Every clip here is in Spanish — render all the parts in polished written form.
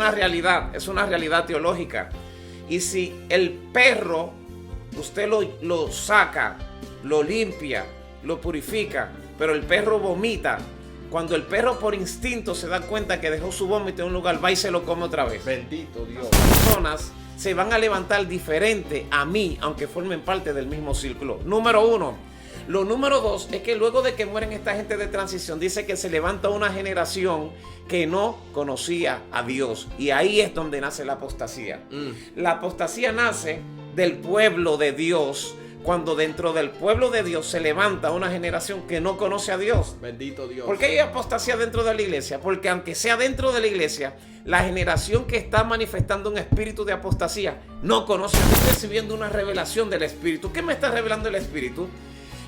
una realidad, es una realidad teológica. Y si el perro, usted lo saca, lo limpia, lo purifica, pero el perro vomita, cuando el perro por instinto se da cuenta que dejó su vómito en un lugar, va y se lo come otra vez. Bendito Dios. Las personas se van a levantar diferente a mí, aunque formen parte del mismo círculo. Número uno. Lo número dos es que luego de que mueren esta gente de transición, dice que se levanta una generación que no conocía a Dios. Y ahí es donde nace la apostasía. La apostasía nace del pueblo de Dios, cuando dentro del pueblo de Dios se levanta una generación que no conoce a Dios. Bendito Dios. ¿Por qué hay apostasía dentro de la iglesia? Porque aunque sea dentro de la iglesia, la generación que está manifestando un espíritu de apostasía no conoce a Dios, recibiendo una revelación del espíritu. ¿Qué me está revelando el espíritu?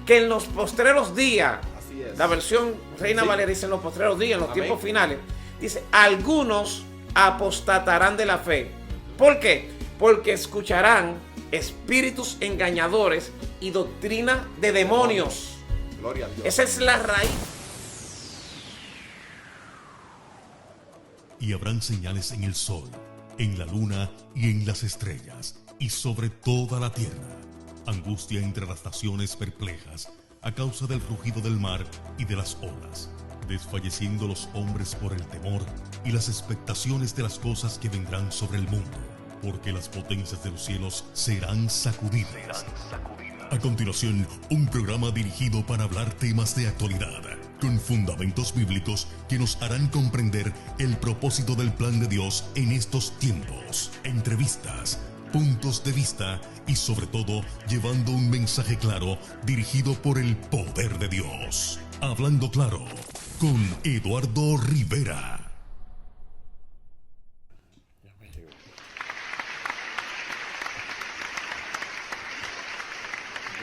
Que en los postreros días, así es, la versión Reina Valera dice en los postreros días, en los tiempos finales, dice, algunos apostatarán de la fe. ¿Por qué? Porque escucharán espíritus engañadores y doctrina de demonios. Gloria a Dios. Esa es la raíz. Y habrán señales en el sol, en la luna y en las estrellas, y sobre toda la tierra. Angustia entre las naciones perplejas, a causa del rugido del mar y de las olas, desfalleciendo los hombres por el temor y las expectaciones de las cosas que vendrán sobre el mundo, porque las potencias de los cielos serán sacudidas. A continuación, un programa dirigido para hablar temas de actualidad, con fundamentos bíblicos que nos harán comprender el propósito del plan de Dios en estos tiempos. Entrevistas, puntos de vista y sobre todo llevando un mensaje claro dirigido por el poder de Dios. Hablando Claro, con Eduardo Rivera.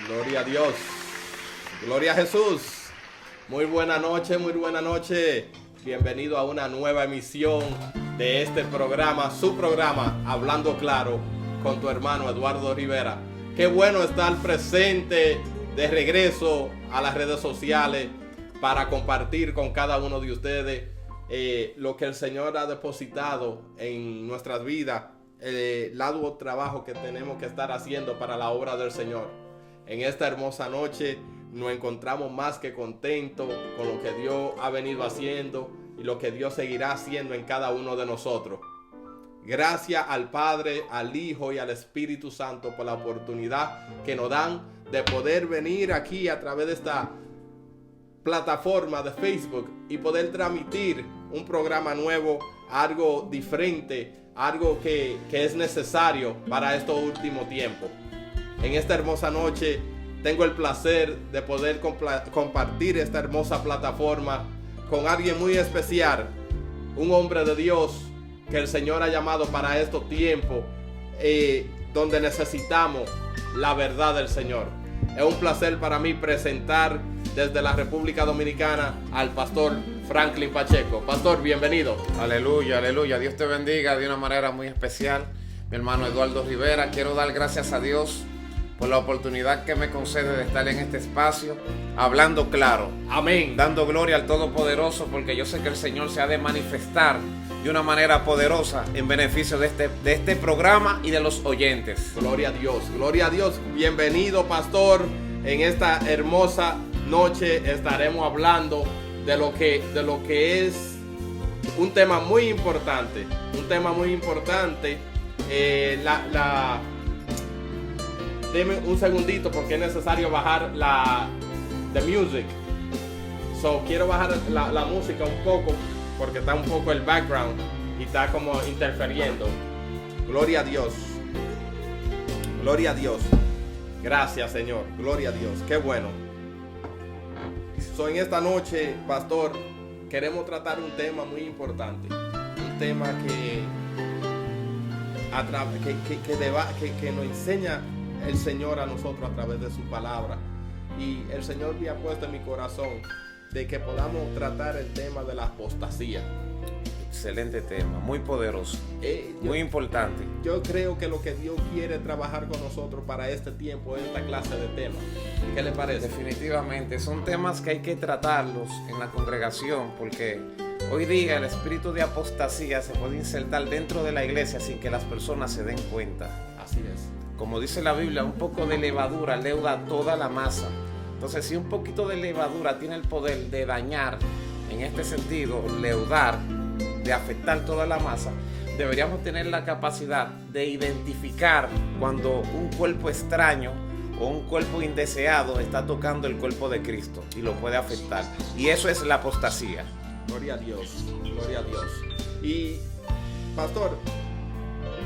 Gloria a Dios. Gloria a Jesús. Muy buena noche, muy buena noche. Bienvenido a una nueva emisión de este programa, su programa, Hablando Claro, con tu hermano Eduardo Rivera. Qué bueno estar presente de regreso a las redes sociales para compartir con cada uno de ustedes lo que el Señor ha depositado en nuestras vidas, el arduo trabajo que tenemos que estar haciendo para la obra del Señor. En esta hermosa noche nos encontramos más que contentos con lo que Dios ha venido haciendo y lo que Dios seguirá haciendo en cada uno de nosotros. Gracias al Padre, al Hijo y al Espíritu Santo por la oportunidad que nos dan de poder venir aquí a través de esta plataforma de Facebook y poder transmitir un programa nuevo, algo diferente, algo que es necesario para estos últimos tiempos. En esta hermosa noche tengo el placer de poder compartir esta hermosa plataforma con alguien muy especial, un hombre de Dios que el Señor ha llamado para estos tiempos donde necesitamos la verdad del Señor. Es un placer para mí presentar desde la República Dominicana al pastor Franklin Pacheco. Pastor, bienvenido. Aleluya, aleluya. Dios te bendiga de una manera muy especial. Mi hermano Eduardo Rivera, quiero dar gracias a Dios por la oportunidad que me concede de estar en este espacio, hablando claro. Amén. Dando gloria al Todopoderoso, porque yo sé que el Señor se ha de manifestar de una manera poderosa en beneficio de este programa y de los oyentes. Gloria a Dios, gloria a Dios. Bienvenido, pastor. En esta hermosa noche estaremos hablando de lo que es un tema muy importante. Un tema muy importante. Deme un segundito porque es necesario bajar the music. Quiero bajar la música un poco porque está un poco el background y está como interfiriendo. Gloria a Dios. Gloria a Dios. Gracias, Señor. Gloria a Dios. Qué bueno. En esta noche, pastor, queremos tratar un tema muy importante. Un tema que nos enseña el Señor a nosotros a través de su palabra. Y el Señor me ha puesto en mi corazón de que podamos tratar el tema de la apostasía. Excelente tema, muy poderoso, muy importante. Yo creo que lo que Dios quiere trabajar con nosotros para este tiempo es esta clase de temas. ¿Qué le parece? Definitivamente, son temas que hay que tratarlos en la congregación, porque Hoy día el espíritu de apostasía se puede insertar dentro de la iglesia sin que las personas se den cuenta. Así es. Como dice la Biblia, un poco de levadura leuda toda la masa. Entonces, si un poquito de levadura tiene el poder de dañar, en este sentido, leudar, de afectar toda la masa, deberíamos tener la capacidad de identificar cuando un cuerpo extraño o un cuerpo indeseado está tocando el cuerpo de Cristo y lo puede afectar. Y eso es la apostasía. Gloria a Dios, gloria a Dios. Y, pastor,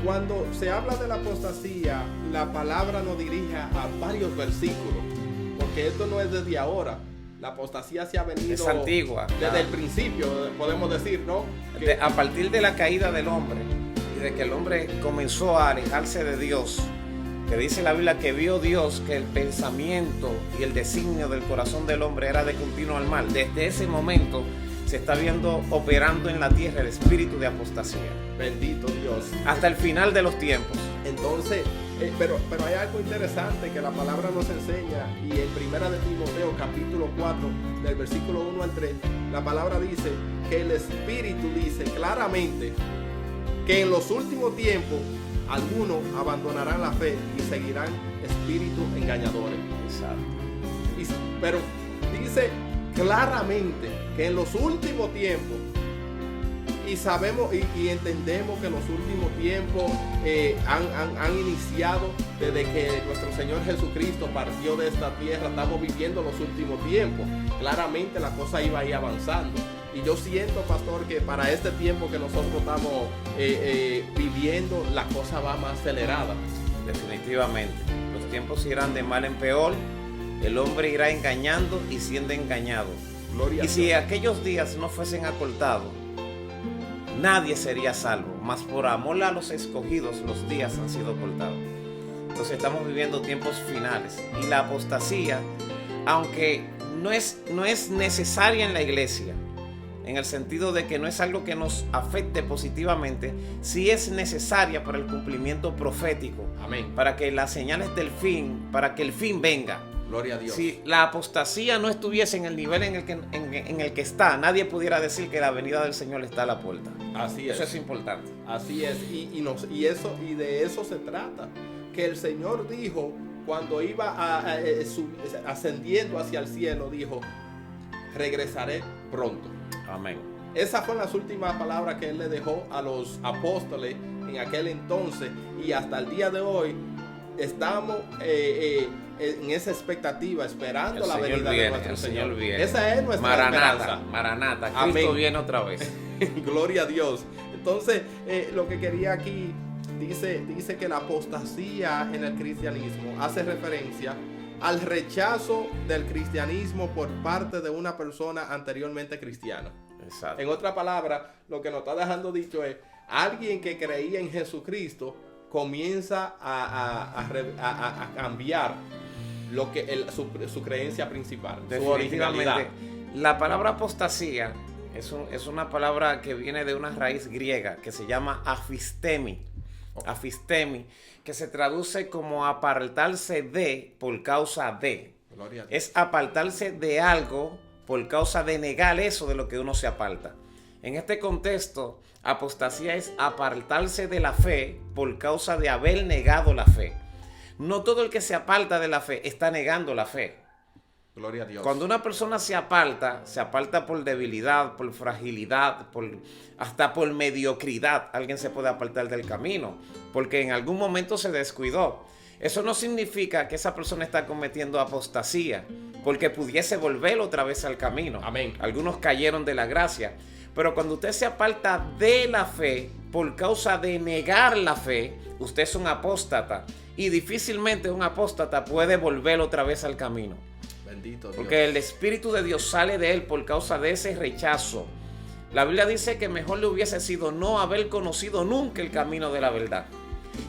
cuando se habla de la apostasía, la palabra nos dirige a varios versículos, porque esto no es desde ahora. La apostasía se ha venido... Es antigua. Desde el principio, podemos decir, ¿no? A partir de la caída del hombre y de que el hombre comenzó a alejarse de Dios, que dice la Biblia que vio Dios que el pensamiento y el designio del corazón del hombre era de continuo al mal. Desde ese momento se está viendo operando en la tierra el espíritu de apostasía. Bendito Dios. Hasta el final de los tiempos. Entonces, pero hay algo interesante que la palabra nos enseña, y en Primera de Timoteo capítulo 4 del versículo 1 al 3, la palabra dice que el Espíritu dice claramente que en los últimos tiempos algunos abandonarán la fe y seguirán espíritus engañadores. Exacto. Pero dice claramente que en los últimos tiempos, y sabemos y entendemos que en los últimos tiempos han iniciado desde que nuestro Señor Jesucristo partió de esta tierra. Estamos viviendo los últimos tiempos. Claramente la cosa iba a ir avanzando. Y yo siento, pastor, que para este tiempo que nosotros estamos viviendo, la cosa va más acelerada. Definitivamente. Los tiempos irán de mal en peor. El hombre irá engañando y siendo engañado. Gloria y a si Dios. aquellos días no fuesen acortados, nadie sería salvo. Mas por amor a los escogidos, los días han sido cortados. Entonces estamos viviendo tiempos finales. Y la apostasía, aunque no es necesaria en la iglesia, en el sentido de que no es algo que nos afecte positivamente, sí es necesaria para el cumplimiento profético. Amén. Para que las señales del fin, para que el fin venga. Gloria a Dios. Si la apostasía no estuviese en el nivel en el que está, nadie pudiera decir que la venida del Señor está a la puerta. Así es. Eso es importante. Así es. Y de eso se trata. Que el Señor dijo, cuando iba ascendiendo hacia el cielo, dijo: regresaré pronto. Amén. Esas fueron las últimas palabras que Él le dejó a los apóstoles en aquel entonces. Y hasta el día de hoy estamos en esa expectativa, esperando la venida de nuestro Señor. Esa es nuestra esperanza. Maranata, Cristo Amén. viene otra vez. Gloria a Dios. Entonces, lo que quería aquí, dice que la apostasía en el cristianismo hace referencia al rechazo del cristianismo por parte de una persona anteriormente cristiana. Exacto. En otra palabra, lo que nos está dejando dicho es: alguien que creía en Jesucristo comienza a cambiar lo que su creencia principal, su originalidad. La palabra apostasía es una palabra que viene de una raíz griega que se llama afistemi. Afistemi, que se traduce como apartarse de por causa de. Gloria a Dios. Es apartarse de algo por causa de negar eso de lo que uno se aparta. En este contexto, apostasía es apartarse de la fe por causa de haber negado la fe. No todo el que se aparta de la fe está negando la fe. Gloria a Dios. Cuando una persona se aparta por debilidad, por fragilidad, hasta por mediocridad. Alguien se puede apartar del camino porque en algún momento se descuidó. Eso no significa que esa persona está cometiendo apostasía, porque pudiese volver otra vez al camino. Amén. Algunos cayeron de la gracia. Pero cuando usted se aparta de la fe por causa de negar la fe, usted es un apóstata. Y difícilmente un apóstata puede volver otra vez al camino. Bendito Dios. Porque el Espíritu de Dios sale de él por causa de ese rechazo. La Biblia dice que mejor le hubiese sido no haber conocido nunca el camino de la verdad,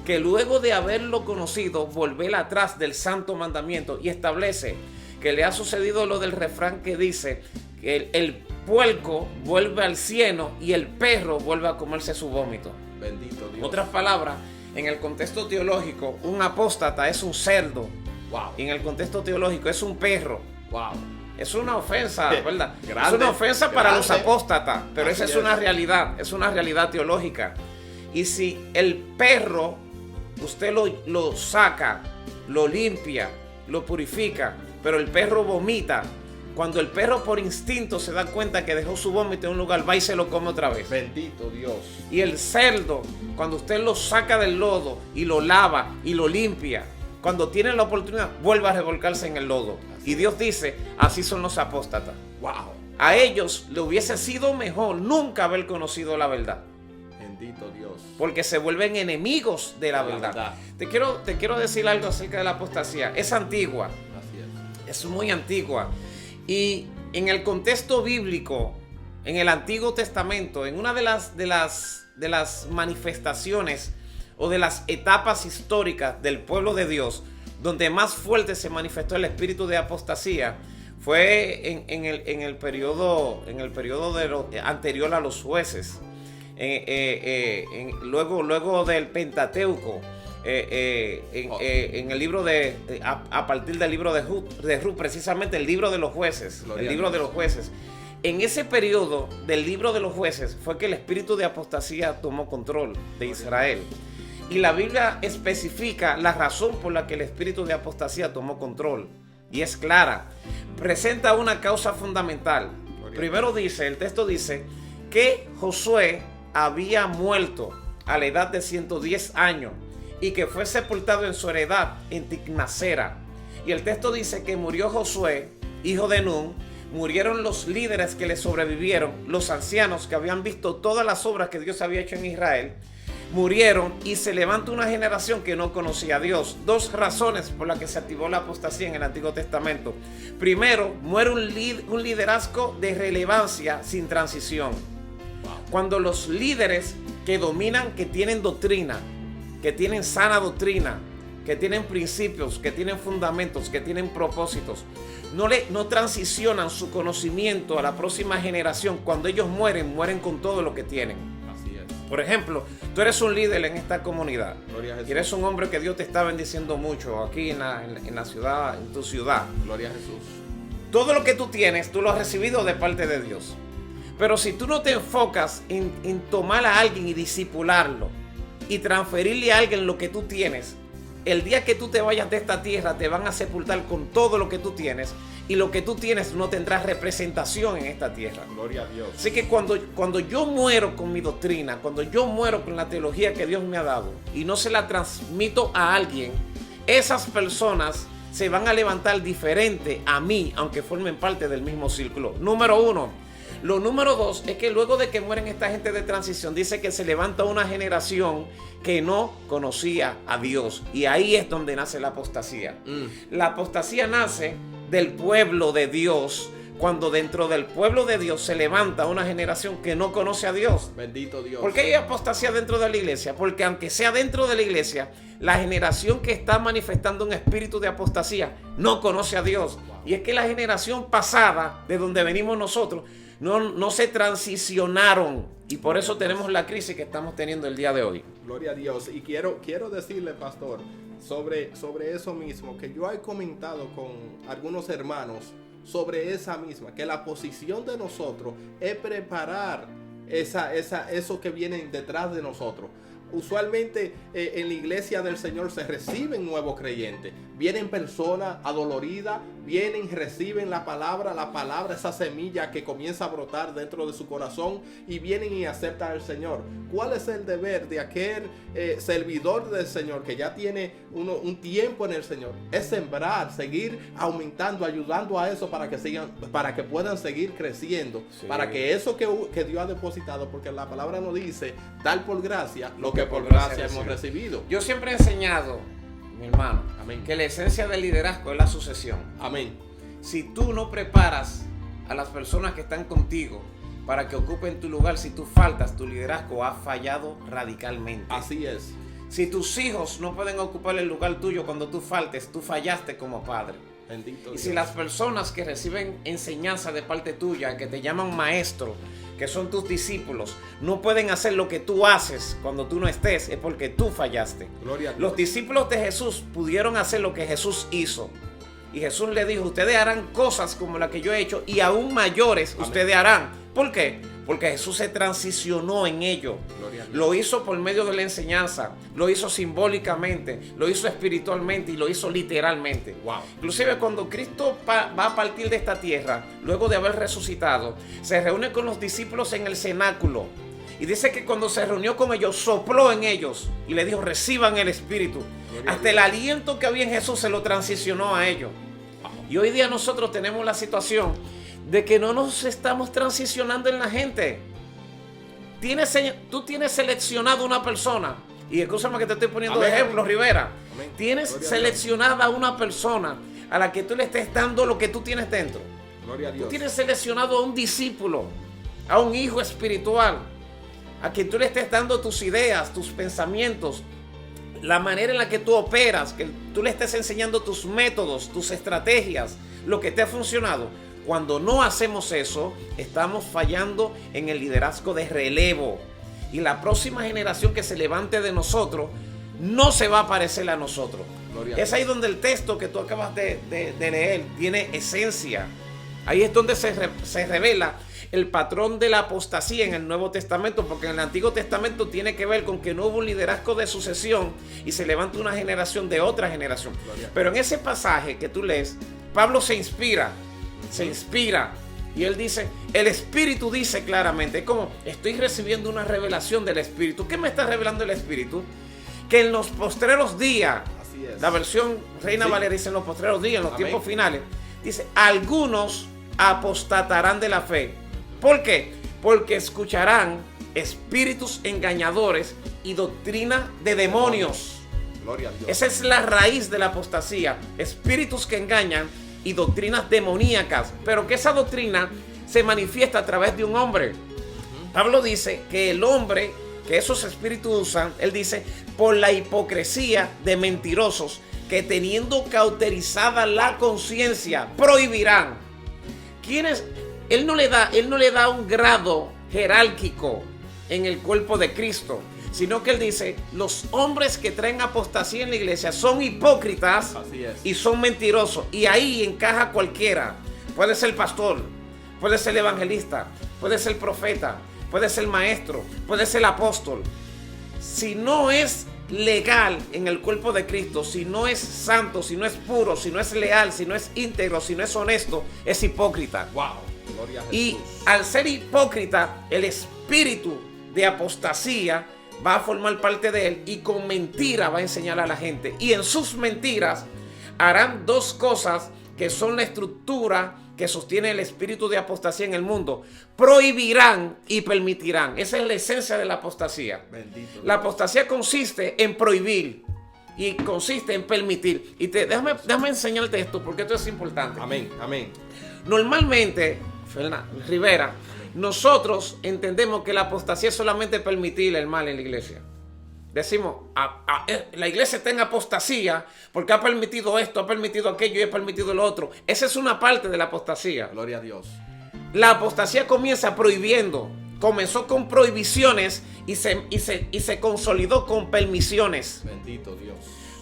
que luego de haberlo conocido, volver atrás del santo mandamiento. Y establece que le ha sucedido lo del refrán que dice que el puerco vuelve al cieno y el perro vuelve a comerse su vómito. Bendito Dios. Otras palabras, en el contexto teológico, un apóstata es un cerdo. Wow. Y en el contexto teológico es un perro. Wow. Es una ofensa, ¿verdad? Grande, es una ofensa para grande. los apóstatas, pero Así esa es una realidad, es una realidad teológica. Y si el perro, usted lo saca, lo limpia, lo purifica, pero el perro vomita, cuando el perro por instinto se da cuenta que dejó su vómito en un lugar, va y se lo come otra vez. Bendito Dios. Y el cerdo, cuando usted lo saca del lodo y lo lava y lo limpia, cuando tiene la oportunidad, vuelve a revolcarse en el lodo. Y Dios dice, así son los apóstatas. Wow. A ellos le hubiese sido mejor nunca haber conocido la verdad, Bendito Dios. porque se vuelven enemigos de la verdad. Te quiero decir algo acerca de la apostasía. Es antigua, Así es. es muy antigua. Y en el contexto bíblico, en el Antiguo Testamento, en una de las manifestaciones o de las etapas históricas del pueblo de Dios, donde más fuerte se manifestó el espíritu de apostasía, fue en el periodo anterior a los jueces, luego del Pentateuco, en el libro a partir del libro de Ruth, precisamente el libro de los jueces, Gloria el libro a de Dios. los jueces. En ese periodo del libro de los jueces fue que el espíritu de apostasía tomó control de Israel. Y la Biblia especifica la razón por la que el espíritu de apostasía tomó control. Y es clara. Presenta una causa fundamental. Primero el texto dice que Josué había muerto a la edad de 110 años y que fue sepultado en su heredad en Tignasera. Y el texto dice que murió Josué, hijo de Nun, murieron los líderes que le sobrevivieron, los ancianos que habían visto todas las obras que Dios había hecho en Israel, murieron y se levanta una generación que no conocía a Dios. Dos razones por las que se activó la apostasía en el Antiguo Testamento. Primero, muere un liderazgo de relevancia sin transición. Cuando los líderes que dominan, que tienen doctrina, que tienen sana doctrina, que tienen principios, que tienen fundamentos, que tienen propósitos, no transicionan su conocimiento a la próxima generación, cuando ellos mueren con todo lo que tienen. Así es. Por ejemplo, tú eres un líder en esta comunidad Gloria a Jesús. y eres un hombre que Dios te está bendiciendo mucho aquí en la ciudad, en tu ciudad. Gloria a Jesús. Todo lo que tú tienes, tú lo has recibido de parte de Dios. Pero si tú no te enfocas en tomar a alguien y discipularlo y transferirle a alguien lo que tú tienes, el día que tú te vayas de esta tierra te van a sepultar con todo lo que tú tienes, y lo que tú tienes no tendrá representación en esta tierra. Gloria a Dios. Así que cuando yo muero con mi doctrina, cuando yo muero con la teología que Dios me ha dado y no se la transmito a alguien, esas personas se van a levantar diferente a mí, aunque formen parte del mismo círculo. Número uno. Lo número dos es que luego de que mueren esta gente de transición, dice que se levanta una generación que no conocía a Dios. Y ahí es donde nace la apostasía. La apostasía nace del pueblo de Dios, cuando dentro del pueblo de Dios se levanta una generación que no conoce a Dios. Bendito Dios. ¿Por qué hay apostasía dentro de la iglesia? Porque aunque sea dentro de la iglesia, la generación que está manifestando un espíritu de apostasía no conoce a Dios. Y es que la generación pasada, de donde venimos nosotros, no se transicionaron. Y por eso tenemos la crisis que estamos teniendo el día de hoy. Gloria a Dios. Y quiero decirle, pastor, sobre eso mismo, que yo he comentado con algunos hermanos sobre esa misma, que la posición de nosotros es preparar eso que viene detrás de nosotros. Usualmente en la iglesia del Señor se reciben nuevos creyentes. Vienen personas adoloridas, vienen, reciben la palabra, esa semilla que comienza a brotar dentro de su corazón, y vienen y aceptan al Señor. ¿Cuál es el deber de aquel servidor del Señor que ya tiene un tiempo en el Señor? Es sembrar, seguir aumentando, ayudando a eso para que puedan seguir creciendo, Sí. para que eso que Dios ha depositado, porque la palabra nos dice, dar por gracia lo que por gracia gracia hemos recibido. Yo siempre he enseñado, mi hermano, Amén. que la esencia del liderazgo es la sucesión. Amén. Si tú no preparas a las personas que están contigo para que ocupen tu lugar, si tú faltas, tu liderazgo ha fallado radicalmente. Así es. Si tus hijos no pueden ocupar el lugar tuyo cuando tú faltes, tú fallaste como padre. Bendito Y Dios. si las personas que reciben enseñanza de parte tuya, que te llaman maestro, que son tus discípulos, no pueden hacer lo que tú haces cuando tú no estés, es porque tú fallaste. Gloria a Dios. Los discípulos de Jesús pudieron hacer lo que Jesús hizo. Y Jesús le dijo, ustedes harán cosas como las que yo he hecho y aún mayores. Amén. Ustedes harán. ¿Por qué? Porque Jesús se transicionó en ello. Lo hizo por medio de la enseñanza, lo hizo simbólicamente, lo hizo espiritualmente y lo hizo literalmente. Wow. Inclusive cuando Cristo va a partir de esta tierra, luego de haber resucitado, se reúne con los discípulos en el cenáculo. Y dice que cuando se reunió con ellos, sopló en ellos y le dijo, reciban el Espíritu. Hasta el aliento que había en Jesús se lo transicionó a ellos. Y hoy día nosotros tenemos la situación de que no nos estamos transicionando en la gente. Tú tienes seleccionado una persona, y escúchame que te estoy poniendo de ejemplo, Rivera. Amén. Tienes seleccionada una persona a la que tú le estés dando lo que tú tienes dentro. Gloria a Dios. Tú tienes seleccionado a un discípulo, a un hijo espiritual, a quien tú le estés dando tus ideas, tus pensamientos, la manera en la que tú operas, que tú le estés enseñando tus métodos, tus estrategias, lo que te ha funcionado. Cuando no hacemos eso, estamos fallando en el liderazgo de relevo. Y la próxima generación que se levante de nosotros no se va a parecer a nosotros. Es ahí donde el texto que tú acabas de leer tiene esencia. Ahí es donde se revela el patrón de la apostasía en el Nuevo Testamento, porque en el Antiguo Testamento tiene que ver con que no hubo un liderazgo de sucesión y se levanta una generación de otra generación. Pero en ese pasaje que tú lees, Pablo se inspira y él dice, el Espíritu dice claramente, es como estoy recibiendo una revelación del Espíritu. ¿Qué me está revelando el Espíritu? Que en los postreros días, la versión Reina Valera dice en los postreros días, en los tiempos finales, dice, algunos apostatarán de la fe. ¿Por qué? Porque escucharán espíritus engañadores y doctrina de demonios. Gloria a Dios. Esa es la raíz de la apostasía, espíritus que engañan y doctrinas demoníacas, pero que esa doctrina se manifiesta a través de un hombre. Pablo dice que el hombre que esos espíritus usan, él dice, por la hipocresía de mentirosos que teniendo cauterizada la conciencia prohibirán. ¿Quiénes? Él no le da un grado jerárquico en el cuerpo de Cristo, sino que él dice, los hombres que traen apostasía en la iglesia son hipócritas y son mentirosos. Y ahí encaja cualquiera. Puede ser pastor, puede ser evangelista, puede ser profeta, puede ser maestro, puede ser apóstol. Si no es legal en el cuerpo de Cristo, si no es santo, si no es puro, si no es leal, si no es íntegro, si no es honesto, es hipócrita. Wow. Gloria a Jesús. Y al ser hipócrita, el espíritu de apostasía va a formar parte de él y con mentira va a enseñar a la gente. Y en sus mentiras harán dos cosas que son la estructura que sostiene el espíritu de apostasía en el mundo. Prohibirán y permitirán. Esa es la esencia de la apostasía. Bendito la apostasía consiste en prohibir y consiste en permitir. Y déjame enseñarte esto porque esto es importante. Amén, amén. Normalmente, Rivera, nosotros entendemos que la apostasía es solamente permitir el mal en la iglesia. Decimos, la iglesia está en apostasía porque ha permitido esto, ha permitido aquello y ha permitido lo otro. Esa es una parte de la apostasía. Gloria a Dios. La apostasía comienza prohibiendo. Comenzó con prohibiciones y se consolidó con permisiones. Bendito Dios.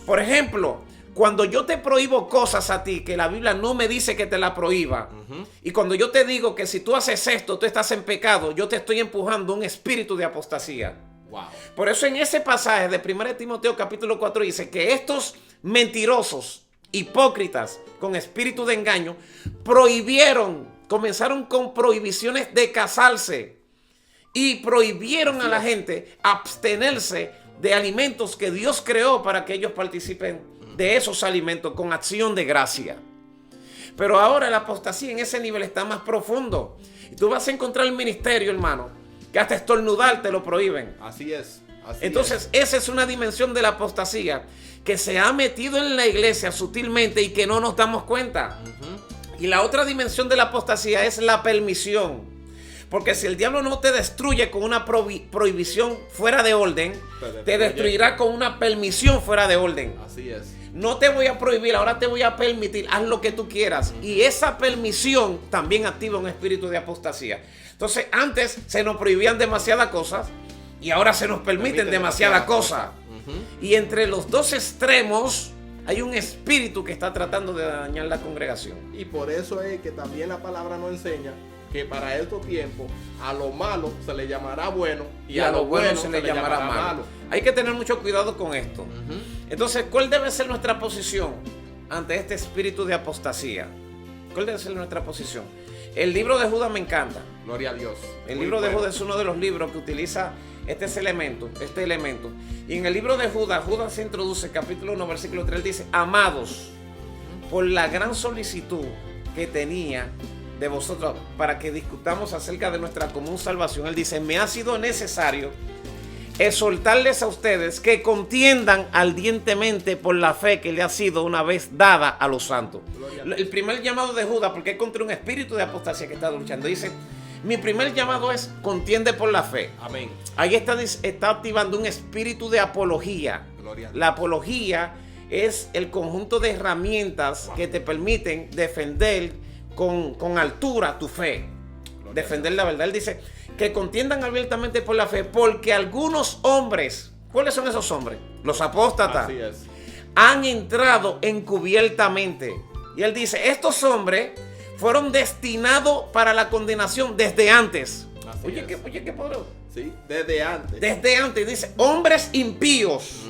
Por ejemplo, cuando yo te prohíbo cosas a ti que la Biblia no me dice que te la prohíba, y cuando yo te digo que si tú haces esto, tú estás en pecado, yo te estoy empujando un espíritu de apostasía. Wow. Por eso en ese pasaje de 1 Timoteo capítulo 4 dice que estos mentirosos, hipócritas, con espíritu de engaño, comenzaron con prohibiciones de casarse y prohibieron a la gente abstenerse de alimentos que Dios creó para que ellos participen de esos alimentos con acción de gracia. Pero ahora la apostasía en ese nivel está más profundo. Y tú vas a encontrar el ministerio, hermano, que hasta estornudar te lo prohíben. Así es. Entonces, esa es una dimensión de la apostasía que se ha metido en la iglesia sutilmente y que no nos damos cuenta. Y la otra dimensión de la apostasía es la permisión. Porque si el diablo no te destruye con una prohibición fuera de orden, te destruirá con una permisión fuera de orden. Así es. No te voy a prohibir, ahora te voy a permitir, haz lo que tú quieras. Y esa permisión también activa un espíritu de apostasía. Entonces, antes se nos prohibían demasiadas cosas y ahora se nos permiten demasiadas cosas. Y entre los dos extremos Hay un espíritu que está tratando de dañar la congregación. Y por eso es que también la palabra nos enseña que para estos tiempos a lo malo se le llamará bueno y a lo bueno se le llamará malo. Hay que tener mucho cuidado con esto. Entonces, ¿cuál debe ser nuestra posición ante este espíritu de apostasía? ¿Cuál debe ser nuestra posición? El libro de Judas me encanta. Gloria a Dios. El libro de Judas es uno de los libros que utiliza este elemento. Y en el libro de Judas se introduce, capítulo 1, versículo 3, dice: amados, por la gran solicitud que tenía de vosotros para que discutamos acerca de nuestra común salvación, él dice: me ha sido necesario exhortarles a ustedes que contiendan ardientemente por la fe que le ha sido una vez dada a los santos. El primer llamado de Judas, porque es contra un espíritu de apostasía que está luchando, dice: mi primer llamado es contiende por la fe. Amén. Ahí está activando un espíritu de apología. La apología es el conjunto de herramientas que te permiten defender con altura tu fe. Defender la verdad. Él dice que contiendan abiertamente por la fe, porque algunos hombres, ¿cuáles son esos hombres? Los apóstatas. Así es. Han entrado encubiertamente. Y él dice: estos hombres fueron destinados para la condenación desde antes. Oye, qué poderoso. Sí, desde antes. Desde antes, dice: hombres impíos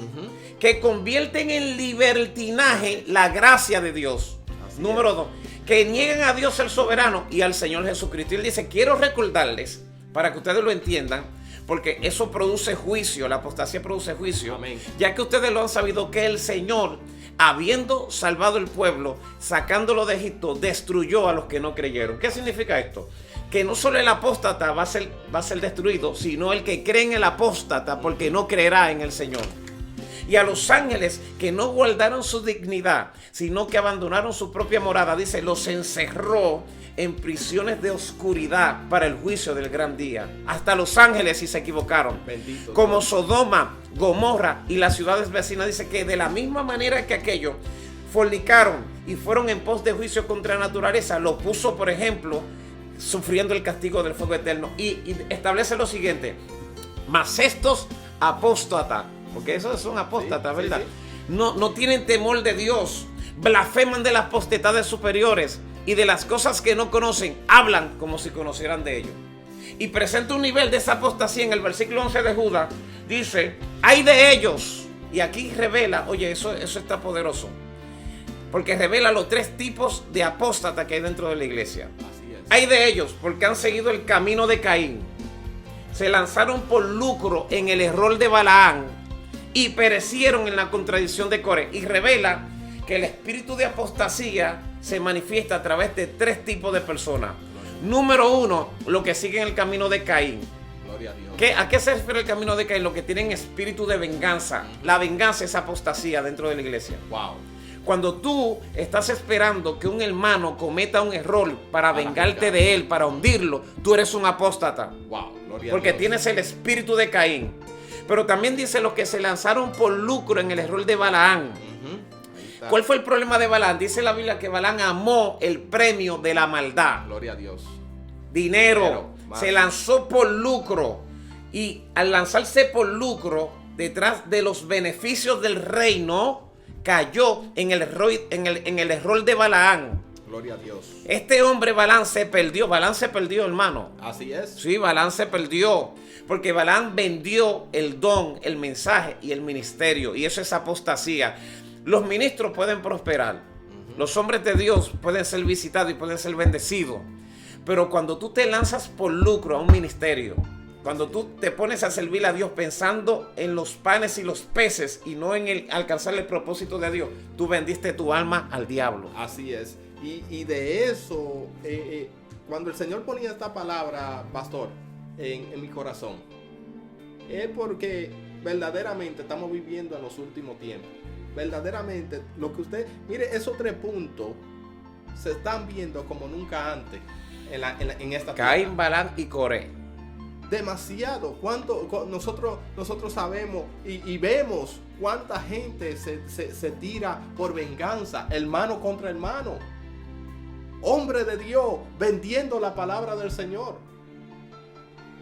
que convierten en libertinaje la gracia de Dios. Número 2, que niegan a Dios el soberano y al Señor Jesucristo. Y él dice: quiero recordarles, para que ustedes lo entiendan, porque eso produce juicio, la apostasía produce juicio. Amén. Ya que ustedes lo han sabido, que el Señor, habiendo salvado el pueblo, sacándolo de Egipto, destruyó a los que no creyeron. ¿Qué significa esto? Que no solo el apóstata va a ser destruido, sino el que cree en el apóstata, porque no creerá en el Señor. Y a los ángeles que no guardaron su dignidad, sino que abandonaron su propia morada, dice, los encerró en prisiones de oscuridad para el juicio del gran día. Hasta los ángeles, si se equivocaron. Bendito como Dios. Sodoma, Gomorra y las ciudades vecinas, dice que de la misma manera que aquellos fornicaron y fueron en pos de juicio contra la naturaleza, lo puso, por ejemplo, sufriendo el castigo del fuego eterno. Y establece lo siguiente: mas estos apóstatas, porque esos son apóstatas, ¿verdad? Sí. No tienen temor de Dios, blasfeman de las potestades superiores y de las cosas que no conocen, hablan como si conocieran de ellos. Y presenta un nivel de esa apostasía en el versículo 11 de Judas. Dice: hay de ellos. Y aquí revela, oye, eso está poderoso, porque revela los tres tipos de apóstata que hay dentro de la iglesia. Así es. Hay de ellos porque han seguido el camino de Caín, se lanzaron por lucro en el error de Balaán y perecieron en la contradicción de Coré. Y revela que el espíritu de apostasía se manifiesta a través de tres tipos de personas. Número 1, los que siguen el camino de Caín. Gloria a Dios. ¿A qué se refiere el camino de Caín? Los que tienen espíritu de venganza. La venganza es apostasía dentro de la iglesia. Wow. Cuando tú estás esperando que un hermano cometa un error para vengarte de él, para hundirlo, tú eres un apóstata. Wow. Gloria porque a Dios. tienes el espíritu de Caín. Pero también dice los que se lanzaron por lucro en el error de Balaán. ¿Cuál fue el problema de Balaán? Dice la Biblia que Balaán amó el premio de la maldad. Gloria a Dios. Dinero. Se lanzó por lucro. Y al lanzarse por lucro, detrás de los beneficios del reino, cayó en el error de Balaán. Gloria a Dios. Este hombre Balaán se perdió. Balaán se perdió, hermano. Así es. Sí, Balaán se perdió. Porque Balaán vendió el don, el mensaje y el ministerio. Y eso es apostasía. Los ministros pueden prosperar. Los hombres de Dios pueden ser visitados y pueden ser bendecidos. Pero cuando tú te lanzas por lucro a un ministerio, cuando tú te pones a servir a Dios pensando en los panes y los peces y no en alcanzar el propósito de Dios, tú vendiste tu alma al diablo. Así es. Y de eso, cuando el Señor ponía esta palabra, pastor, en mi corazón, es porque verdaderamente estamos viviendo en los últimos tiempos. Verdaderamente, lo que usted, mire, esos 3 puntos se están viendo como nunca antes en esta Caín, tierra. Balaán y Coré. Demasiado. Nosotros sabemos y vemos cuánta gente se tira por venganza, hermano contra hermano. Hombre de Dios vendiendo la palabra del Señor.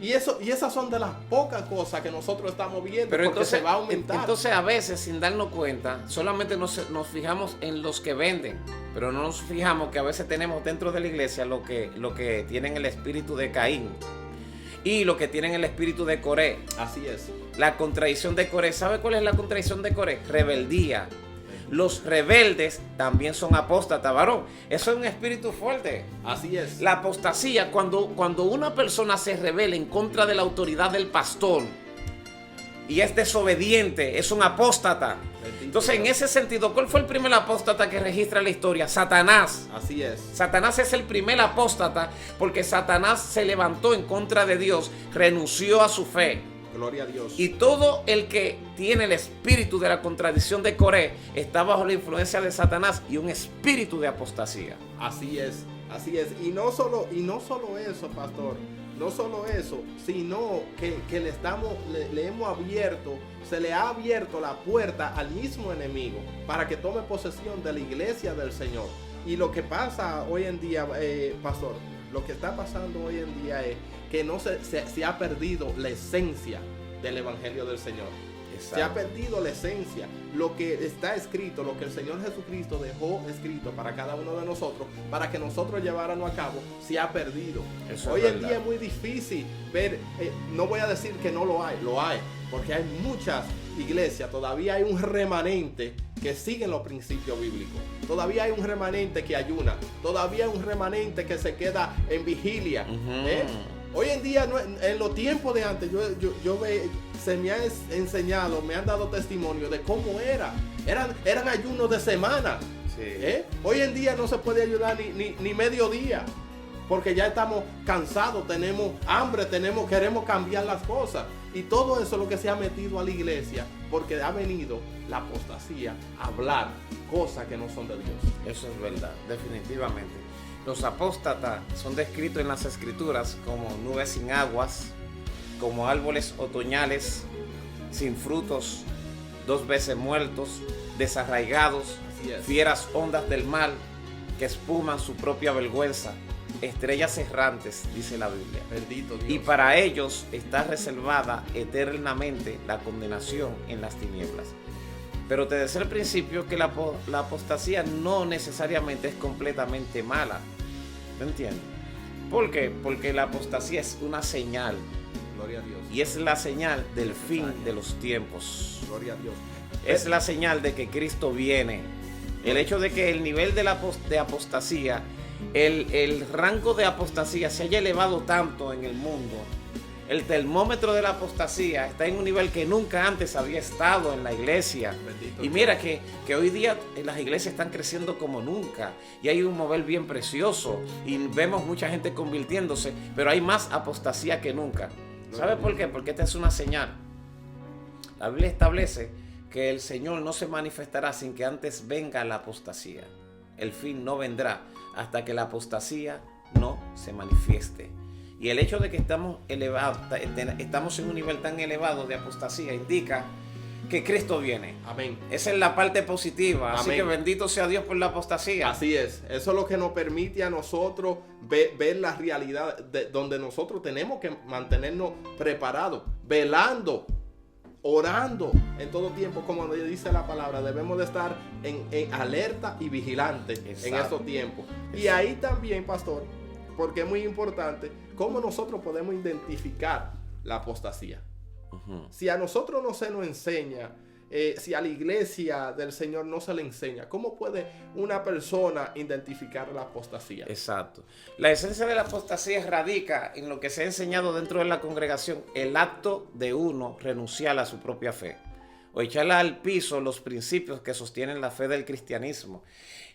Y esas son de las pocas cosas que nosotros estamos viendo, Pero porque entonces, se va a aumentar. entonces a veces, sin darnos cuenta, solamente nos fijamos en los que venden, pero no nos fijamos que a veces tenemos dentro de la iglesia lo que tienen el espíritu de Caín y lo que tienen el espíritu de Coré. Así es. La contradicción de Coré. ¿Sabe cuál es la contradicción de Coré? Rebeldía. Los rebeldes también son apóstatas, varón. Eso es un espíritu fuerte. Así es. La apostasía, cuando una persona se rebela en contra de la autoridad del pastor y es desobediente, es un apóstata. Entonces, en ese sentido, ¿cuál fue el primer apóstata que registra la historia? Satanás. Así es. Satanás es el primer apóstata porque Satanás se levantó en contra de Dios, renunció a su fe. Gloria a Dios. Y todo el que tiene el espíritu de la contradicción de Coré está bajo la influencia de Satanás y un espíritu de apostasía. Así es, así es. Y no solo eso, pastor. No solo eso, sino que le hemos abierto, se le ha abierto la puerta al mismo enemigo para que tome posesión de la iglesia del Señor. Y lo que pasa hoy en día, pastor, lo que está pasando hoy en día es que no se ha perdido la esencia del evangelio del Señor. Exacto. Se ha perdido la esencia, lo que está escrito, lo que el Señor Jesucristo dejó escrito para cada uno de nosotros, para que nosotros lleváramos a cabo, se ha perdido. Eso Hoy es en verdad. día es muy difícil ver, no voy a decir que no lo hay, porque hay muchas iglesias, todavía hay un remanente que siguen los principios bíblicos, todavía hay un remanente que ayuna, todavía hay un remanente que se queda en vigilia. Hoy en día, en los tiempos de antes, se me ha enseñado, me han dado testimonio de cómo eran ayunos de semana. Sí. Hoy en día no se puede ayudar ni mediodía, porque ya estamos cansados, tenemos hambre, queremos cambiar las cosas. Y todo eso es lo que se ha metido a la iglesia, porque ha venido la apostasía a hablar cosas que no son de Dios. Eso es verdad, definitivamente. Los apóstatas son descritos en las escrituras como nubes sin aguas, como árboles otoñales sin frutos, 2 veces muertos, desarraigados, Así es. fieras ondas del mal que espuman su propia vergüenza, estrellas errantes, dice la Biblia. Bendito Dios. Y para ellos está reservada eternamente la condenación en las tinieblas. Pero te decía al principio que la apostasía no necesariamente es completamente mala. ¿Te entiendes? ¿Por qué? Porque la apostasía es una señal. Gloria a Dios. Y es la señal del fin de los tiempos. Gloria a Dios. Es la señal de que Cristo viene. El hecho de que el nivel de apostasía, el rango de apostasía se haya elevado tanto en el mundo. El termómetro de la apostasía está en un nivel que nunca antes había estado en la iglesia. Bendito Y mira que hoy día las iglesias están creciendo como nunca. Y hay un mover bien precioso. Y vemos mucha gente convirtiéndose. Pero hay más apostasía que nunca. ¿Sabe por qué? Porque esta es una señal. La Biblia establece que el Señor no se manifestará sin que antes venga la apostasía. El fin no vendrá hasta que la apostasía no se manifieste. Y el hecho de que estamos en un nivel tan elevado de apostasía indica que Cristo viene. Amén. Esa es la parte positiva. Así Amén. que bendito sea Dios por la apostasía. Así es. Eso es lo que nos permite a nosotros ver la realidad donde nosotros tenemos que mantenernos preparados, velando, orando en todo tiempo, como dice la palabra. Debemos de estar en alerta y vigilante en Exacto. estos tiempos. Y ahí también, pastor, porque es muy importante cómo nosotros podemos identificar la apostasía. Si a nosotros no se nos enseña, si a la iglesia del Señor no se le enseña, ¿cómo puede una persona identificar la apostasía? Exacto. La esencia de la apostasía radica en lo que se ha enseñado dentro de la congregación, el acto de uno renunciar a su propia fe o echarla al piso los principios que sostienen la fe del cristianismo.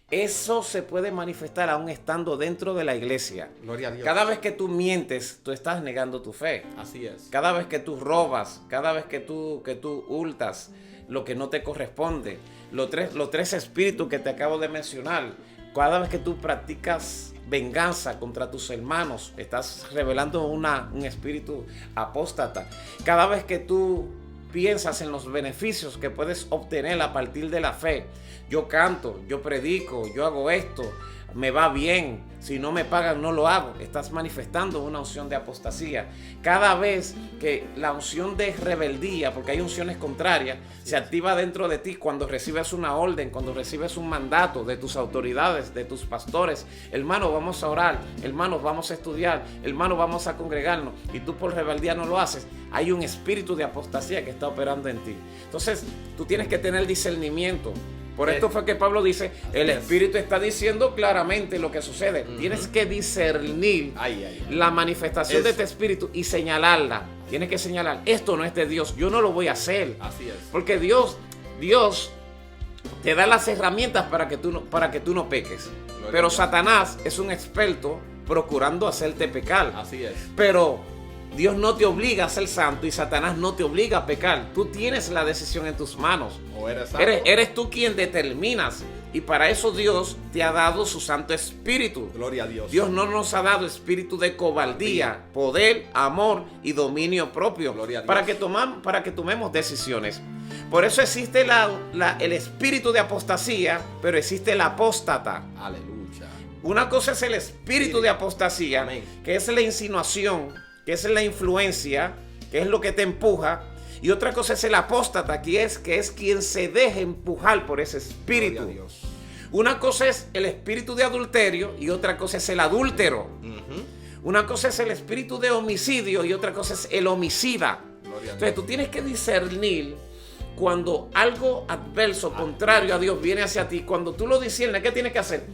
Eso se puede manifestar aún estando dentro de la iglesia. Gloria a Dios. Cada vez que tú mientes, tú estás negando tu fe. Así es. Cada vez que tú robas, cada vez que tú hurtas lo que no te corresponde, los tres espíritus que te acabo de mencionar, cada vez que tú practicas venganza contra tus hermanos, estás revelando un espíritu apóstata. Cada vez que tú piensas en los beneficios que puedes obtener a partir de la fe, yo canto, yo predico, yo hago esto, me va bien, si no me pagan no lo hago. Estás manifestando una unción de apostasía. Cada vez que la unción de rebeldía, porque hay unciones contrarias, se activa dentro de ti cuando recibes una orden, cuando recibes un mandato de tus autoridades, de tus pastores. Hermano, vamos a orar, hermano, vamos a estudiar, hermano, vamos a congregarnos, y tú por rebeldía no lo haces. Hay un espíritu de apostasía que está operando en ti. Entonces, tú tienes que tener discernimiento. Por esto fue que Pablo dice, el Espíritu está diciendo claramente lo que sucede. Tienes que discernir la manifestación de este Espíritu y señalarla. Tienes que señalar, esto no es de Dios, yo no lo voy a hacer. Así es. Porque Dios te da las herramientas para que tú no peques. Pero Satanás es un experto procurando hacerte pecar. Así es. Pero Dios no te obliga a ser santo y Satanás no te obliga a pecar. Tú tienes la decisión en tus manos. O eres santo. Eres tú quien determinas. Y para eso Dios te ha dado su Santo Espíritu. Gloria a Dios. Dios no nos ha dado espíritu de cobardía, poder, amor y dominio propio. Gloria a Dios. Para que tomemos decisiones. Por eso existe el espíritu de apostasía, pero existe el apóstata. Aleluya. Una cosa es el espíritu de apostasía, Amén. que es la insinuación, que es la influencia, que es lo que te empuja. Y otra cosa es el apóstata, que es quien se deja empujar por ese espíritu. Gloria a Dios. Una cosa es el espíritu de adulterio y otra cosa es el adúltero. Una cosa es el espíritu de homicidio y otra cosa es el homicida. Entonces tú tienes que discernir cuando algo adverso, contrario a Dios, viene hacia ti. Cuando tú lo discernes, ¿qué tienes que hacer?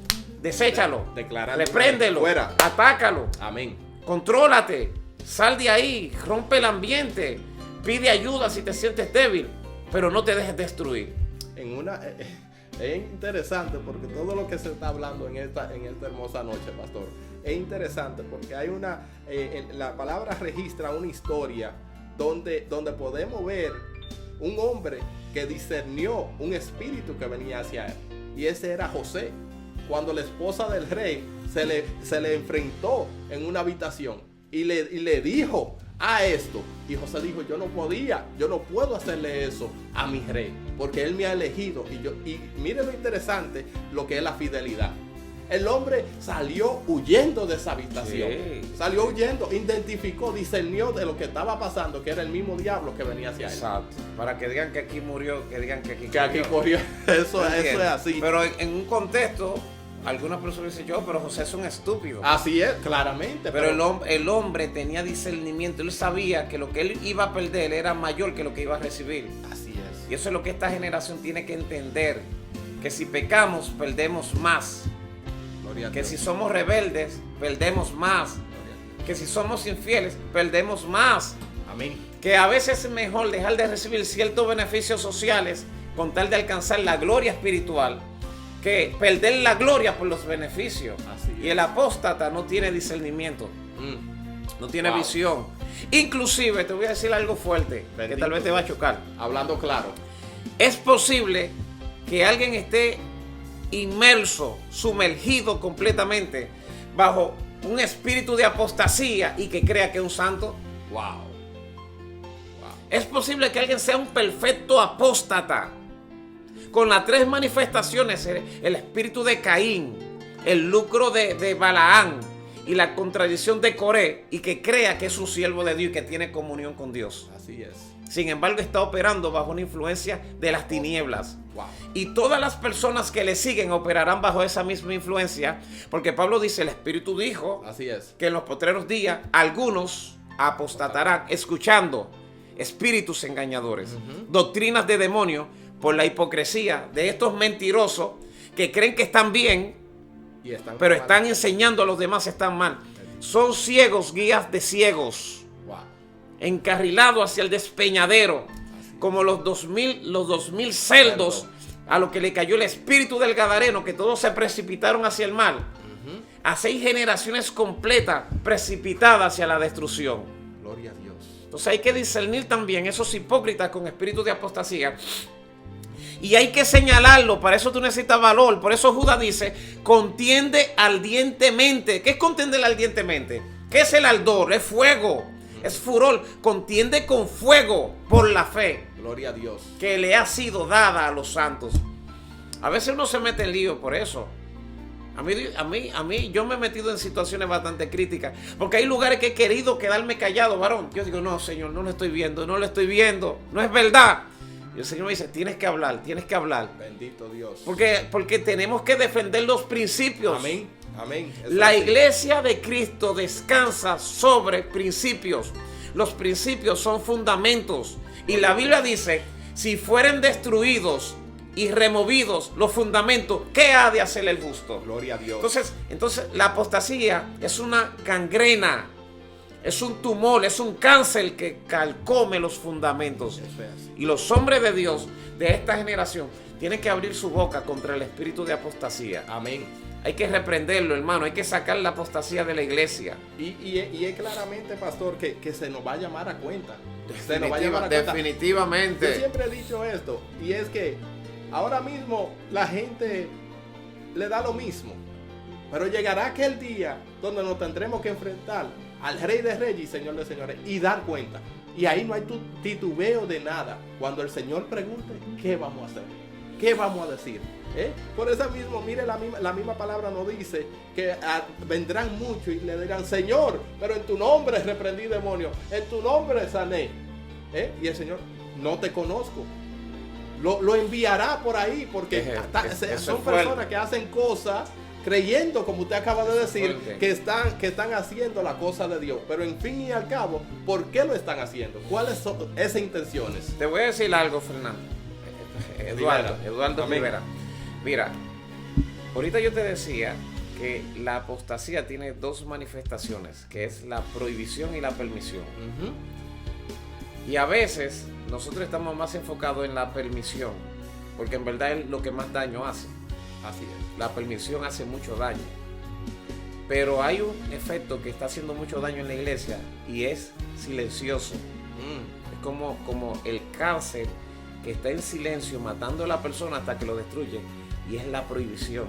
Deséchalo, repréndelo, fuera, atácalo, amén, contrólate, sal de ahí, rompe el ambiente, pide ayuda si te sientes débil, pero no te dejes destruir. Es interesante porque todo lo que se está hablando en esta hermosa noche, pastor, es interesante porque hay la palabra registra una historia donde podemos ver un hombre que discernió un espíritu que venía hacia él, y ese era José. Cuando la esposa del rey se le enfrentó en una habitación y le dijo a esto, y José dijo, yo no puedo hacerle eso a mi rey, porque él me ha elegido. Y mire lo interesante, lo que es la fidelidad. El hombre salió huyendo de esa habitación. Sí. Salió huyendo, identificó, discernió de lo que estaba pasando, que era el mismo diablo que venía hacia él. Exacto. Para que digan que aquí murió, que digan que aquí corrió. Eso es así. Pero en un contexto, algunas personas dicen, pero José es un estúpido. Así es, claramente. Pero el hombre tenía discernimiento. Él sabía que lo que él iba a perder era mayor que lo que iba a recibir. Así es. Y eso es lo que esta generación tiene que entender. Que si pecamos, perdemos más. Que si somos rebeldes, perdemos más. Que si somos infieles, perdemos más. Amén. Que a veces es mejor dejar de recibir ciertos beneficios sociales con tal de alcanzar la gloria espiritual, que perder la gloria por los beneficios. Y el apóstata no tiene discernimiento, no tiene visión. Inclusive te voy a decir algo fuerte, que tal vez te va a chocar. Hablando claro, es posible que alguien esté inmerso, sumergido completamente bajo un espíritu de apostasía y que crea que es un santo. Es posible que alguien sea un perfecto apóstata con las tres manifestaciones: el espíritu de Caín, el lucro de Balaán y la contradicción de Coré, y que crea que es un siervo de Dios y que tiene comunión con Dios. Así es. Sin embargo, está operando bajo una influencia de las tinieblas. Y todas las personas que le siguen operarán bajo esa misma influencia, porque Pablo dice, el Espíritu dijo, así es, que en los postreros días algunos apostatarán, escuchando espíritus engañadores, doctrinas de demonios, por la hipocresía de estos mentirosos que creen que están bien, pero están enseñando a los demás que están mal. Son ciegos, guías de ciegos, encarrilados hacia el despeñadero, como los 2000 cerdos a los que le cayó el espíritu del Gadareno, que todos se precipitaron hacia el mal. A 6 generaciones completas precipitadas hacia la destrucción. Gloria a Dios. Entonces hay que discernir también esos hipócritas con espíritu de apostasía. Y hay que señalarlo. Para eso tú necesitas valor. Por eso Judas dice, contiende ardientemente. ¿Qué es contender ardientemente? ¿Qué es el ardor? Es fuego. Es furor. Contiende con fuego por la fe. Gloria a Dios. Que le ha sido dada a los santos. A veces uno se mete en lío por eso. A mí, yo me he metido en situaciones bastante críticas, porque hay lugares que he querido quedarme callado, varón. Yo digo, no, Señor, no lo estoy viendo, no es verdad. Y el Señor me dice, tienes que hablar. Bendito Dios. Porque tenemos que defender los principios. Amén. La iglesia de Cristo descansa sobre principios. Los principios son fundamentos. Y la Biblia dice, si fueren destruidos y removidos los fundamentos, ¿qué ha de hacer el justo? Gloria a Dios. Entonces la apostasía es una gangrena, es un tumor, es un cáncer que calcome los fundamentos. Y los hombres de Dios de esta generación tienen que abrir su boca contra el espíritu de apostasía. Amén. Hay que reprenderlo, hermano. Hay que sacar la apostasía de la iglesia. Y es claramente, pastor, que se nos va a llamar a cuenta. Definitivamente. Yo siempre he dicho esto, y es que ahora mismo la gente le da lo mismo, pero llegará aquel día donde nos tendremos que enfrentar al Rey de Reyes y Señor de Señores y dar cuenta. Y ahí no hay titubeo de nada. Cuando el Señor pregunte, ¿qué vamos a hacer? ¿Qué vamos a decir? Por eso mismo, mire, la misma palabra nos dice que vendrán muchos y le dirán, Señor, pero en tu nombre reprendí demonios, en tu nombre sané. Y el Señor, no te conozco. Lo enviará por ahí, porque son personas que hacen cosas creyendo, como usted acaba de decir, que están haciendo la cosa de Dios. Pero en fin y al cabo, ¿por qué lo están haciendo? ¿Cuáles son esas intenciones? Te voy a decir algo, Fernando. Eduardo Rivera. Mira, ahorita yo te decía que la apostasía tiene dos manifestaciones, que es la prohibición y la permisión. Y a veces nosotros estamos más enfocados en la permisión, porque en verdad es lo que más daño hace. Así es. La permisión hace mucho daño. Pero hay un efecto que está haciendo mucho daño en la iglesia y es silencioso. Es como el cáncer que está en silencio matando a la persona hasta que lo destruye, y es la prohibición.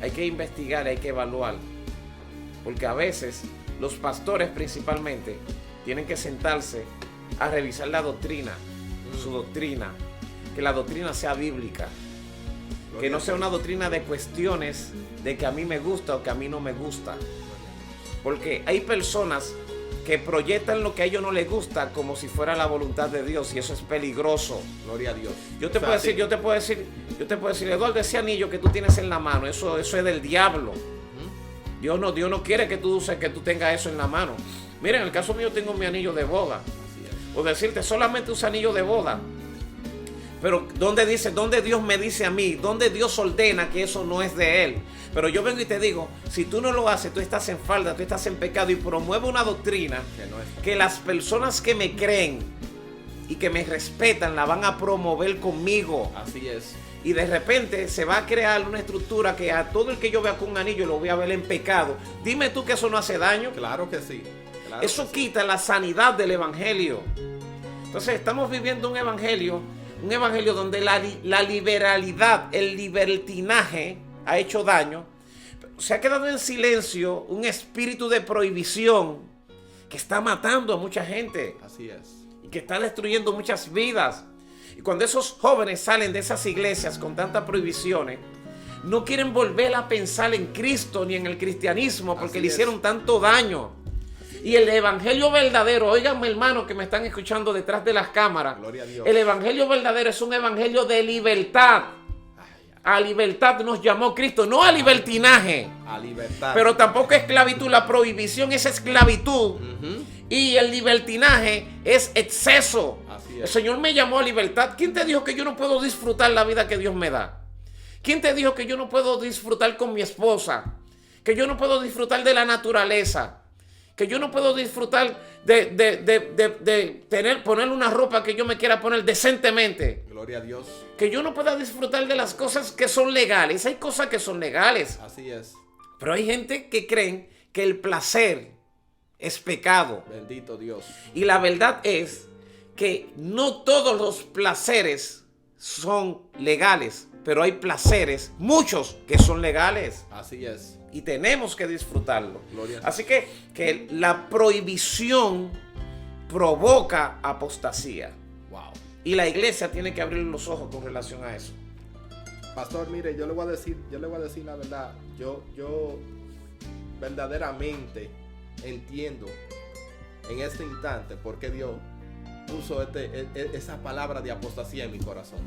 Hay que investigar, hay que evaluar, porque a veces los pastores principalmente tienen que sentarse a revisar la doctrina, su doctrina, que la doctrina sea bíblica, que no sea una doctrina de cuestiones de que a mí me gusta o que a mí no me gusta, porque hay personas que proyectan lo que a ellos no les gusta como si fuera la voluntad de Dios, y eso es peligroso. Gloria a Dios. Yo te puedo decir, Eduardo, ese anillo que tú tienes en la mano, eso es del diablo. Dios no quiere que tú tengas eso en la mano. Mira, en el caso mío tengo mi anillo de boda. O decirte, solamente usa anillo de boda. Pero ¿dónde Dios me dice a mí? ¿Dónde Dios ordena que eso no es de Él? Pero yo vengo y te digo, si tú no lo haces, tú estás en falda, tú estás en pecado, y promuevo una doctrina que las personas que me creen y que me respetan la van a promover conmigo. Así es. Y de repente se va a crear una estructura que a todo el que yo vea con un anillo lo voy a ver en pecado. Dime tú que eso no hace daño. Claro que sí. Eso quita la sanidad del evangelio. Entonces estamos viviendo un evangelio donde la liberalidad, el libertinaje ha hecho daño. Se ha quedado en silencio un espíritu de prohibición que está matando a mucha gente. Así es. Y que está destruyendo muchas vidas. Y cuando esos jóvenes salen de esas iglesias con tantas prohibiciones, no quieren volver a pensar en Cristo ni en el cristianismo, porque le hicieron tanto daño. Y el evangelio verdadero, óiganme, hermanos que me están escuchando detrás de las cámaras, gloria a Dios. El evangelio verdadero es un evangelio de libertad. A libertad nos llamó Cristo, no a libertinaje. A libertad. Pero tampoco esclavitud. La prohibición es esclavitud. Y el libertinaje es exceso. Así es. El Señor me llamó a libertad. ¿Quién te dijo que yo no puedo disfrutar la vida que Dios me da? ¿Quién te dijo que yo no puedo disfrutar con mi esposa? Que yo no puedo disfrutar de la naturaleza. Que yo no puedo disfrutar de poner una ropa que yo me quiera poner decentemente. Gloria a Dios. Que yo no pueda disfrutar de las cosas que son legales. Hay cosas que son legales. Así es. Pero hay gente que creen que el placer es pecado. Bendito Dios. Y la verdad es que no todos los placeres son legales, pero hay placeres, muchos, que son legales. Así es. Y tenemos que disfrutarlo. Gloria a Dios. Así que la prohibición provoca apostasía. Wow. Y la iglesia tiene que abrir los ojos con relación a eso. Pastor, mire, yo le voy a decir la verdad. Yo verdaderamente entiendo en este instante por qué Dios puso esa palabra de apostasía en mi corazón.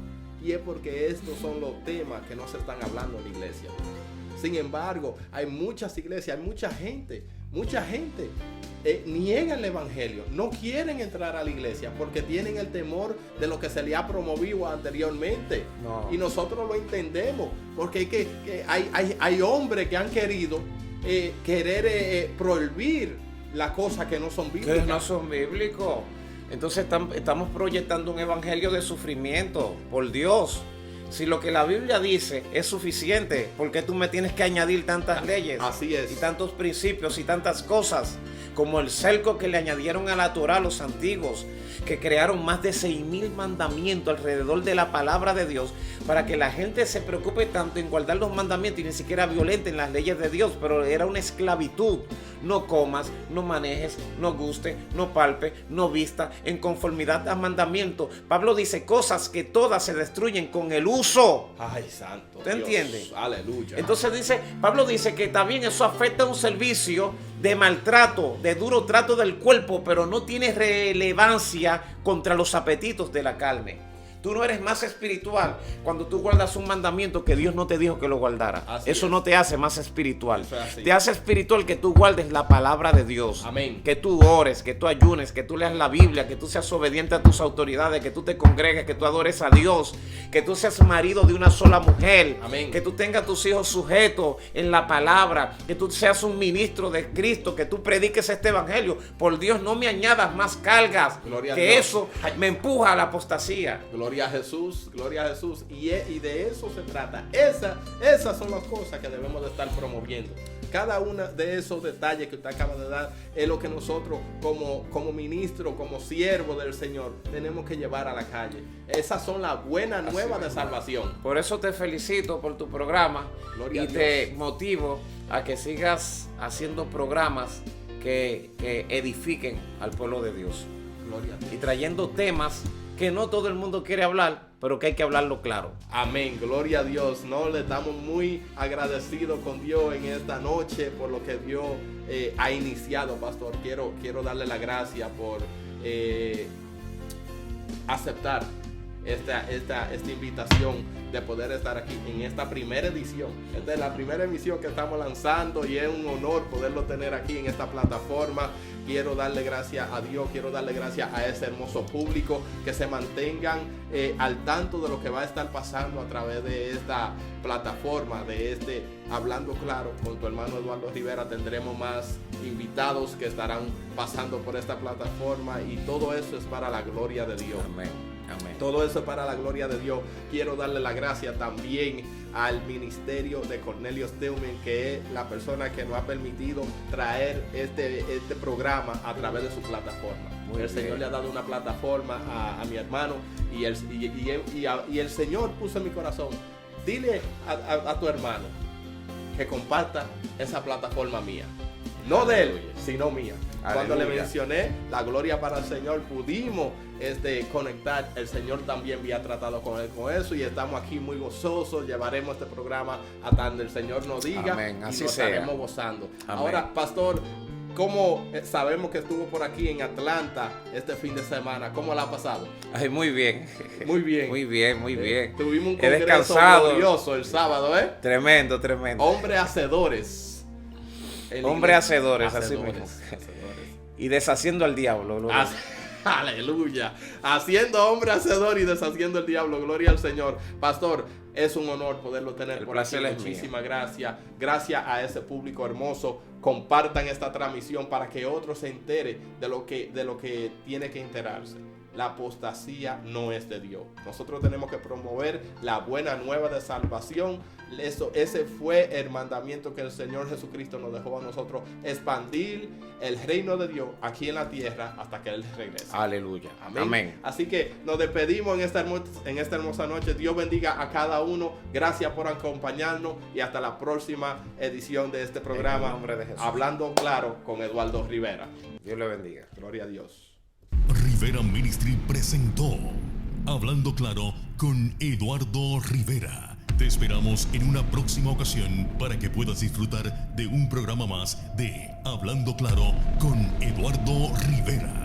Y es porque estos son los temas que no se están hablando en la iglesia. Sin embargo, hay muchas iglesias, hay mucha gente niegan el evangelio, no quieren entrar a la iglesia porque tienen el temor de lo que se le ha promovido anteriormente. No. Y nosotros lo entendemos, porque hay hombres que han querido prohibir las cosas que no son bíblicas. Que no son bíblicos. Entonces estamos proyectando un evangelio de sufrimiento, por Dios. Si lo que la Biblia dice es suficiente, ¿por qué tú me tienes que añadir tantas leyes? Así es. Y tantos principios y tantas cosas, como el cerco que le añadieron a la Torá los antiguos, que crearon más de 6,000 mandamientos alrededor de la palabra de Dios, para que la gente se preocupe tanto en guardar los mandamientos y ni siquiera violenten las leyes de Dios? Pero era una esclavitud. No comas, no manejes, no guste, no palpe, no vista, en conformidad al mandamiento. Pablo dice cosas que todas se destruyen con el uso. Ay, santo. ¿Te entiendes? Aleluya. Entonces Pablo dice que también eso afecta a un servicio de maltrato, de duro trato del cuerpo, pero no tiene relevancia contra los apetitos de la carne. Tú no eres más espiritual cuando tú guardas un mandamiento que Dios no te dijo que lo guardara. Eso no te hace más espiritual. Te hace espiritual que tú guardes la palabra de Dios. Amén. Que tú ores, que tú ayunes, que tú leas la Biblia, que tú seas obediente a tus autoridades, que tú te congregues, que tú adores a Dios, que tú seas marido de una sola mujer. Amén. Que tú tengas a tus hijos sujetos en la palabra, que tú seas un ministro de Cristo, que tú prediques este evangelio. Por Dios, no me añadas más cargas, Gloria a que Dios. eso me empuja a la apostasía. Gloria a Jesús, gloria a Jesús. Y de eso se trata. Esas son las cosas que debemos de estar promoviendo. Cada uno de esos detalles que usted acaba de dar es lo que nosotros como ministro, como siervo del Señor, tenemos que llevar a la calle. Esas son las buenas nuevas de salvación. Por eso te felicito por tu programa. Gloria y a Dios. te motivo a que sigas haciendo programas que edifiquen al pueblo de Dios. Gloria a Dios. Y trayendo temas que no todo el mundo quiere hablar, pero que hay que hablarlo claro. Amén, gloria a Dios. No, le estamos muy agradecidos con Dios en esta noche por lo que Dios ha iniciado, pastor. Quiero darle la gracia por aceptar esta invitación de poder estar aquí en esta primera edición. Esta es la primera emisión que estamos lanzando y es un honor poderlo tener aquí en esta plataforma. Quiero darle gracias a Dios, quiero darle gracias a ese hermoso público, que se mantengan al tanto de lo que va a estar pasando a través de esta plataforma, de Hablando Claro con tu hermano Eduardo Rivera. Tendremos más invitados que estarán pasando por esta plataforma y todo eso es para la gloria de Dios. Amén. Amén. Todo eso para la gloria de Dios. Quiero darle la gracia también al ministerio de Cornelio Steumen, que es la persona que nos ha permitido traer este programa a través de su plataforma. Muy el bien. Señor le ha dado una plataforma a mi hermano y el Señor puso en mi corazón: dile a tu hermano que comparta esa plataforma mía. No de él, sino mía. Cuando le Aleluya. mencioné la gloria para el Señor, pudimos conectar. El Señor también había tratado con él con eso y estamos aquí muy gozosos. Llevaremos este programa hasta donde el Señor nos diga. Amén. Y Así nos sea. estaremos gozando. Amén. Ahora, pastor, ¿cómo sabemos que estuvo por aquí en Atlanta este fin de semana? ¿Cómo la ha pasado? Ay, muy bien. Muy bien. Muy bien, muy bien. Tuvimos un He congreso descansado. glorioso el sábado, ¿eh? Tremendo, tremendo. Hombres hacedores. En la Hombres iglesia. hacedores, así mismo. Y deshaciendo al diablo. Gloria. Aleluya. Haciendo hombre hacedor y deshaciendo el diablo. Gloria al Señor. Pastor, es un honor poderlo tener El por aquí. placer es mío. Muchísimas gracias. Gracias a ese público hermoso. Compartan esta transmisión para que otros se enteren de lo que tiene que enterarse. La apostasía no es de Dios. Nosotros tenemos que promover la buena nueva de salvación. Ese fue el mandamiento que el Señor Jesucristo nos dejó a nosotros: expandir el reino de Dios aquí en la tierra hasta que Él regrese. Aleluya. Amén. Amén. Así que nos despedimos en esta hermosa noche. Dios bendiga a cada uno. Gracias por acompañarnos y hasta la próxima edición de este programa. En el nombre de Jesús. Hablando Claro con Eduardo Rivera. Dios le bendiga. Gloria a Dios. Rivera Ministry presentó Hablando Claro con Eduardo Rivera. Te esperamos en una próxima ocasión para que puedas disfrutar de un programa más de Hablando Claro con Eduardo Rivera.